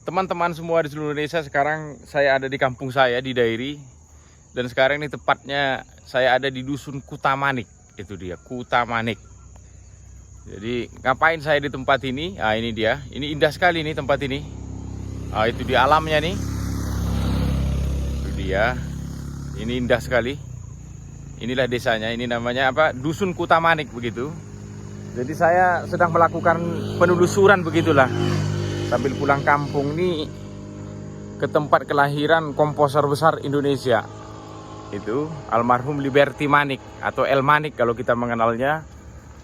Teman-teman semua di seluruh Indonesia, sekarang saya ada di kampung saya di Dairi. Dan sekarang ini tepatnya saya ada di Dusun Kutamanik. Itu dia, Kutamanik. Jadi ngapain saya di tempat ini? Ah, ini dia. Ini indah sekali nih tempat ini. Ah, itu di alamnya nih. Itu dia. Ini indah sekali. Inilah desanya. Ini namanya apa? Dusun Kutamanik begitu. Jadi saya sedang melakukan penelusuran begitulah. Sambil pulang kampung nih ke tempat kelahiran komposer besar Indonesia. Itu almarhum Liberty Manik atau El Manik kalau kita mengenalnya,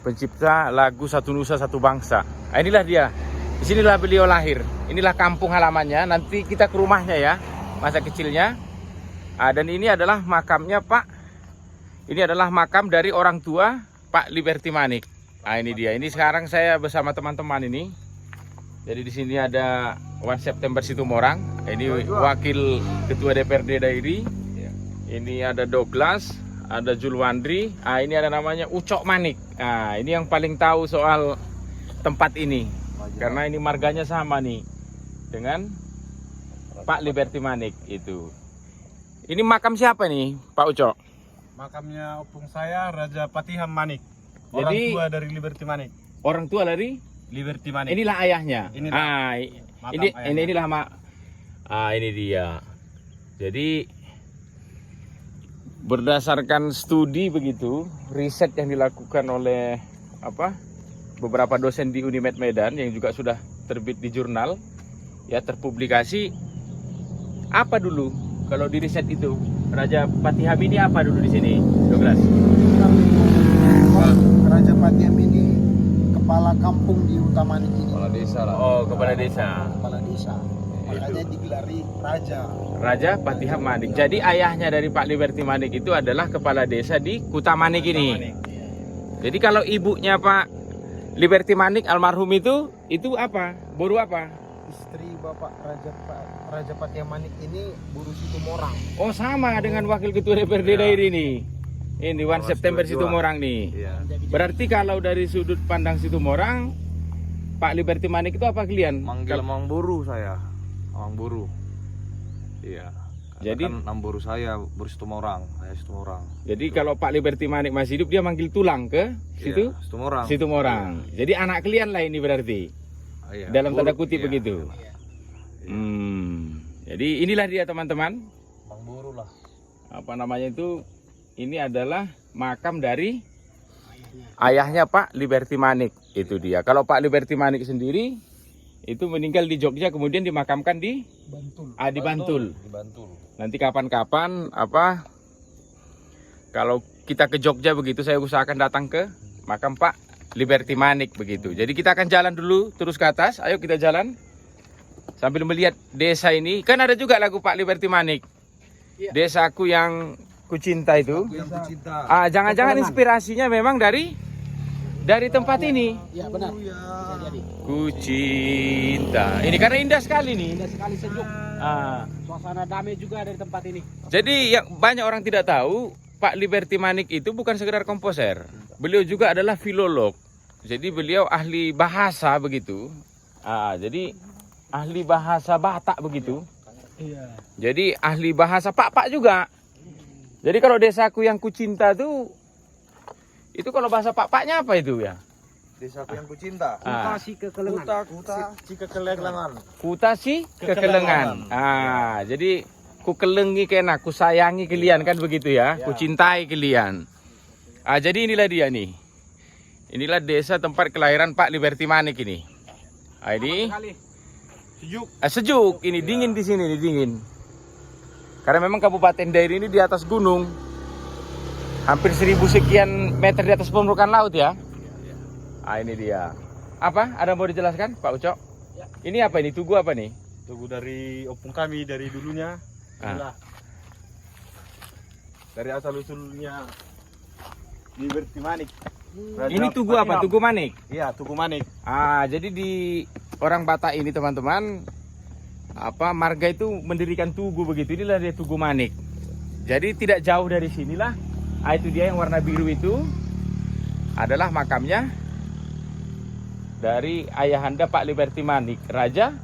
pencipta lagu Satu Nusa Satu Bangsa. Nah, inilah dia. Disinilah beliau lahir. Inilah kampung halamannya. Nanti kita ke rumahnya ya, masa kecilnya. Dan ini adalah makamnya Pak. Ini adalah makam dari orang tua Pak Liberty Manik. Nah, ini dia. Ini sekarang saya bersama teman-teman ini. Jadi di sini ada 1 September Situmorang. Ini wakil ketua DPRD Dairi. Ini ada Douglas, ada Julwandri. Ini ada namanya Ucok Manik. Ini yang paling tahu soal tempat ini. Karena ini marganya sama nih dengan Pak Liberty Manik itu. Ini makam siapa nih, Pak Ucok? Makamnya opung saya, Raja Patiham Manik. Orang Jadi, tua dari Liberty Manik. Orang tua dari Liberty Manik. inilah ayahnya. Inilah Inilah ini dia. Jadi berdasarkan studi begitu, riset yang dilakukan oleh beberapa dosen di Unimed Medan yang juga sudah terbit di jurnal, ya terpublikasi. Apa dulu kalau di riset itu Raja Patiham ini apa dulu di sini, Douglas? Raja Patiham ini kepala kampung di Utamanik ini. Kepala desa lah. Oh, kepala desa. Kepala desa. Makanya digelari Raja. Raja Patiham Manik. Jadi ayahnya dari Pak Liberty Manik itu adalah kepala desa di Kutamanik ini. Jadi kalau ibunya Pak Liberty Manik almarhum itu apa? Boru apa? Istri Bapak Raja Patiham Manik ini Buru Situmorang. Oh, sama dengan wakil ketua DPRD Dairi ini. Ini 1 September Situmorang nih. Iya. Berarti kalau dari sudut pandang Situmorang, Pak Liberty Manik itu apa kalian? Manggil Mang Buru saya. Mang Buru. Iya. Jadi Kan Namburu saya Buru Situmorang, saya Situmorang. Jadi kalau Pak Liberty Manik masih hidup, dia manggil tulang ke situ? Iya, Situmorang. Situmorang. Jadi anak kalian lah ini berarti. Iya. Dalam tanda Buru, kutip iya. begitu. Jadi inilah dia teman-teman. Mang Buru lah. Apa namanya itu? Ini adalah makam dari ayahnya Pak Liberty Manik. Itu dia. Kalau Pak Liberty Manik sendiri itu meninggal di Jogja, kemudian dimakamkan di Bantul. di Bantul. Di Bantul. Nanti kapan-kapan kalau kita ke Jogja begitu, saya usahakan datang ke makam Pak Liberty Manik begitu. Jadi kita akan jalan dulu terus ke atas. Ayo kita jalan sambil melihat desa ini. Kan ada juga lagu Pak Liberty Manik. Iya. Desaku yang kucinta itu. Yang kucinta. Jangan-jangan inspirasinya memang dari tempat ini. Iya benar. Bisa jadi. Kucinta. Ini karena indah sekali nih. Indah sekali, sejuk. Suasana damai juga dari tempat ini. Jadi yang banyak orang tidak tahu, Pak Liberty Manik itu bukan sekedar komposer. Beliau juga adalah filolog. Jadi beliau ahli bahasa begitu. Jadi ahli bahasa Batak begitu. Iya. Jadi ahli bahasa Pak juga. Jadi kalau desaku yang kucinta tuh, itu kalau bahasa Pak-Paknya apa itu ya? Desaku yang kucinta. Kutasi kekelengan. Kuta si kekelengan. Kuta si kekelengan. Jadi ku kelengi kena, ku sayangi kalian kan begitu ya. Ku cintai kalian. Jadi inilah dia nih. Inilah desa tempat kelahiran Pak Liberty Manik ini. Ini Sejuk. sejuk, ini dingin di sini, ini dingin. Karena memang Kabupaten Dairi ini di atas gunung. Hampir 1000 sekian meter di atas permukaan laut ya. Ini dia. Apa? Ada mau dijelaskan, Pak Ucok? Ya. Ini apa ini? Tugu apa nih? Tugu dari opung kami dari dulunya. Inilah. Dari asal usulnya Liberty Manik. Raja Ini tugu apa? Patiham. Tugu Manik. Iya, Tugu Manik. Jadi di orang Batak ini teman-teman, marga itu mendirikan tugu begitu. Inilah dia Tugu Manik. Jadi tidak jauh dari sinilah. Itu dia yang warna biru itu adalah makamnya dari ayahanda Pak Liberty Manik, Raja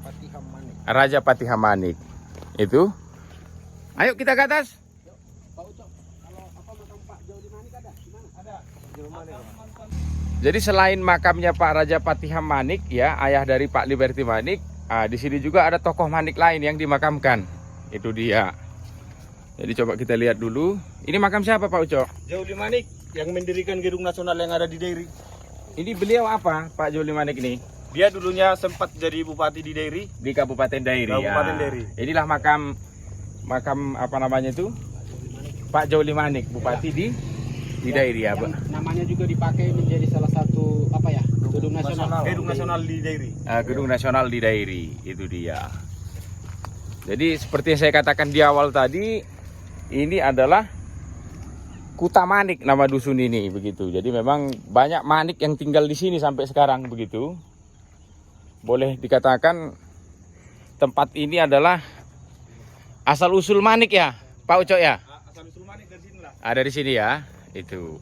Patiham Manik. Raja Patiham Manik. Itu. Ayo kita ke atas. Pak Ucok, kalau apa makam Pak Joli Manik ada? Di mana? Ada. Joli Manik. Jadi selain makamnya Pak Raja Patiham Manik ya, ayah dari Pak Liberty Manik, di sini juga ada tokoh Manik lain yang dimakamkan. Itu dia. Jadi coba kita lihat dulu. Ini makam siapa Pak Ucok? Joli Manik yang mendirikan Gedung Nasional yang ada di Dairi. Ini beliau apa Pak Joli Manik ini? Dia dulunya sempat jadi bupati di Dairi. Di Kabupaten Dairi. Kabupaten ya. Dairi. Inilah makam apa namanya itu? Pak Joli Manik, bupati di Dairi ya, Pak. Namanya juga dipakai menjadi salah satu apa ya? Gedung Nasional. Gedung Nasional di Dairi. Gedung Nasional di Dairi, itu dia. Jadi seperti yang saya katakan di awal tadi, ini adalah Kuta Manik nama dusun ini begitu. Jadi memang banyak manik yang tinggal di sini sampai sekarang begitu. Boleh dikatakan tempat ini adalah asal usul manik ya, Pak Ucok ya. Asal usul Manik dari sini lah. Ada di sini ya, itu.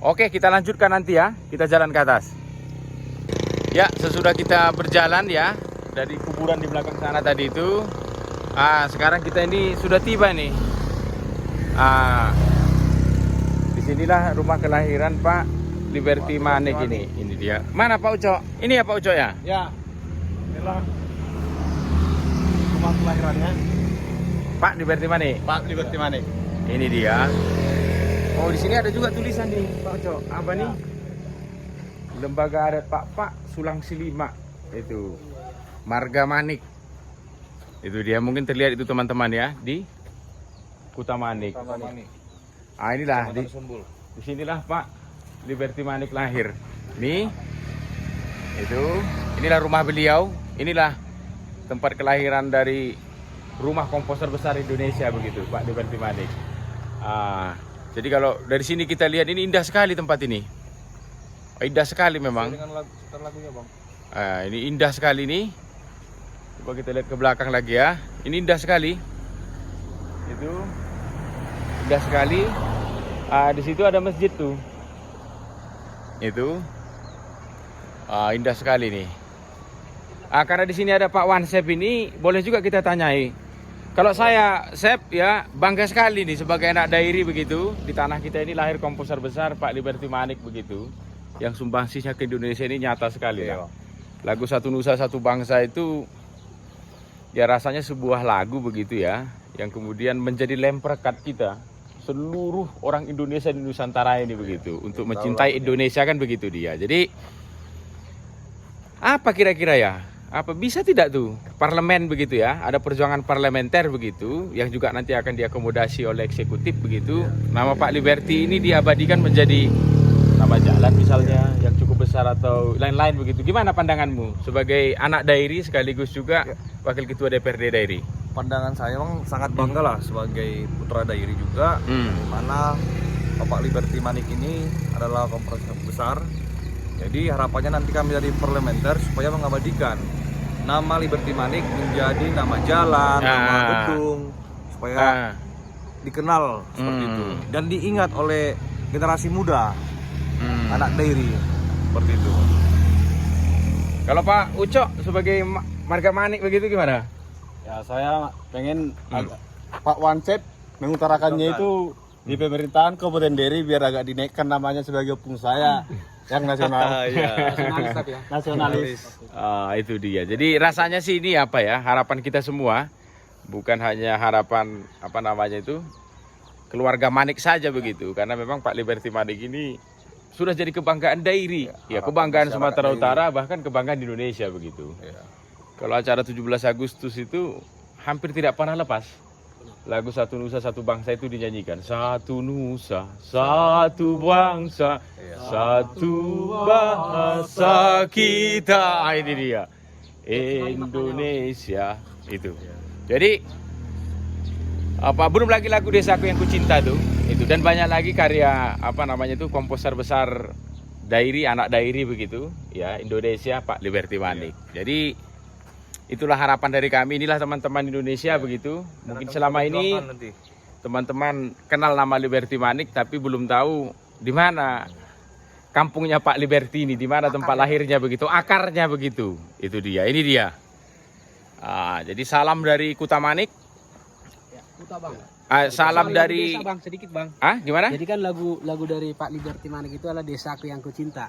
Oke, kita lanjutkan nanti ya. Kita jalan ke atas. Ya, sesudah kita berjalan ya dari kuburan di belakang sana tadi itu. Sekarang kita ini sudah tiba nih. Disinilah rumah kelahiran Pak Liberty Manik ini. Ini dia. Mana Pak Ucok? Ini ya Pak Ucok ya? Ya. Inilah rumah kelahirannya Pak Liberty Manik. Pak Liberty Manik. Ini dia. Oh, di sini ada juga tulisan nih Pak Ucok. Apa nih? Lembaga Adat Pak Sulang Silima. Itu. Marga Manik. Itu dia, mungkin terlihat itu teman-teman ya di Kuta Manik. Inilah di sinilah Pak Liberty Manik lahir. Nih. Itu, inilah rumah beliau. Inilah tempat kelahiran dari rumah komposer besar Indonesia begitu, Pak Liberty Manik. Jadi kalau dari sini kita lihat ini indah sekali tempat ini. Indah sekali memang. Dengan lagunya, Bang. Ini indah sekali nih. Coba kita lihat ke belakang lagi ya. Ini indah sekali. Itu indah sekali. Di situ ada masjid tuh. Itu indah sekali nih. Karena di sini ada Pak Wansep ini, boleh juga kita tanyai. Kalau saya, Sep ya, bangga sekali nih sebagai anak Dairi begitu. Di tanah kita ini lahir komposer besar Pak Liberty Manik begitu. Yang sumbangsihnya ke Indonesia ini nyata sekali lah. Lagu Satu Nusa Satu Bangsa itu ya rasanya sebuah lagu begitu ya, yang kemudian menjadi lem perekat kita seluruh orang Indonesia di Nusantara ini begitu, untuk mencintai Indonesia kan begitu dia. Jadi apa kira-kira ya? Apa bisa tidak tuh parlemen begitu ya? Ada perjuangan parlementer begitu yang juga nanti akan diakomodasi oleh eksekutif begitu. Nama Pak Liberty ini diabadikan menjadi nama jalan misalnya yang cukup besar atau lain-lain begitu. Gimana pandanganmu sebagai anak Dairi sekaligus juga Wakil Ketua DPRD Dairi? Pandangan saya memang sangat bangga lah sebagai putra Dairi juga, di mana Bapak Liberty Manik ini adalah komposer besar. Jadi harapannya nanti kami dari parlementer supaya mengabadikan nama Liberty Manik menjadi nama jalan, nama gedung, supaya dikenal seperti itu dan diingat oleh generasi muda, anak Dairi seperti itu. Kalau Pak Ucok sebagai marga Manik begitu gimana? Ya, saya pengen Pak Wansep mengutarakannya itu di pemerintahan Kabupaten Dairi biar agak dinaikkan namanya sebagai opung saya yang nasional. Nasionalis tapi ya. Nasionalis. Itu dia. Jadi rasanya sih ini apa ya, harapan kita semua, bukan hanya harapan apa namanya itu keluarga Manik saja begitu, karena memang Pak Liberty Manik ini sudah jadi kebanggaan Dairi, ya kebanggaan Sumatera Utara, bahkan kebanggaan Indonesia begitu. Kalau acara 17 Agustus itu hampir tidak pernah lepas lagu Satu Nusa Satu Bangsa itu dinyanyikan. Satu Nusa Satu Bangsa, satu bahasa kita. Ini dia Indonesia itu. Jadi belum lagi lagu Desaku Yang Kucinta tuh itu, dan banyak lagi karya apa namanya itu komposer besar Dairi, anak Dairi begitu ya, Indonesia, Pak Liberty Manik. Jadi itulah harapan dari kami, inilah teman-teman Indonesia begitu. Mungkin selama ini teman-teman kenal nama Liberty Manik tapi belum tahu di mana kampungnya Pak Liberty ini, di mana tempat lahirnya begitu, akarnya begitu. Itu dia, ini dia. Jadi salam dari Kutamanik. Ya, Kuta bang. Salam dari desa, bang, sedikit bang. gimana? Jadi kan lagu dari Pak Liberty Manik itu adalah Desaku Yang Kucinta.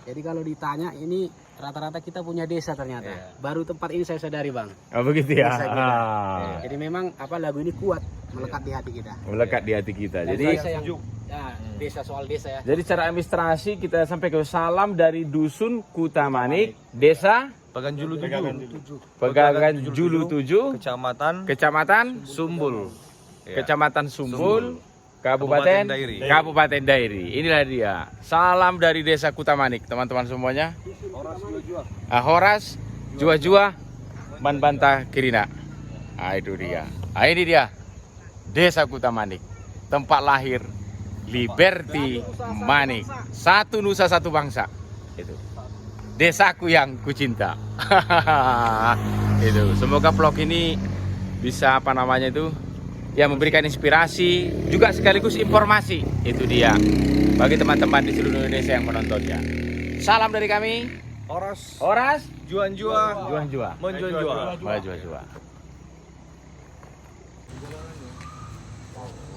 Jadi kalau ditanya ini rata-rata kita punya desa ternyata. Baru tempat ini saya sadari bang. Oh begitu ya. Desa kita. Jadi memang lagu ini kuat melekat di hati kita. Melekat di hati kita. Dan Jadi desa yang desa soal desa ya. Jadi secara administrasi kita sampai ke salam dari Dusun Kutamanik, Desa Pegan Julu 7, Pegangan Julu 7, Kecamatan Sumbul. Ya. Kecamatan Sumbul, Kabupaten Kabupaten Dairi. Inilah dia. Salam dari Desa Kutamanik, teman-teman semuanya. Horas, Jua-Jua, Manbanta Kirina. Itu dia. Ini dia. Desa Kutamanik. Tempat lahir Liberty Manik. Satu nusa satu bangsa. Itu. Desaku yang kucinta. Itu. Semoga vlog ini bisa memberikan inspirasi juga sekaligus informasi. Itu dia bagi teman-teman di seluruh Indonesia yang menontonnya. Salam dari kami. Horas Juan-Jua, Menjuan-jua.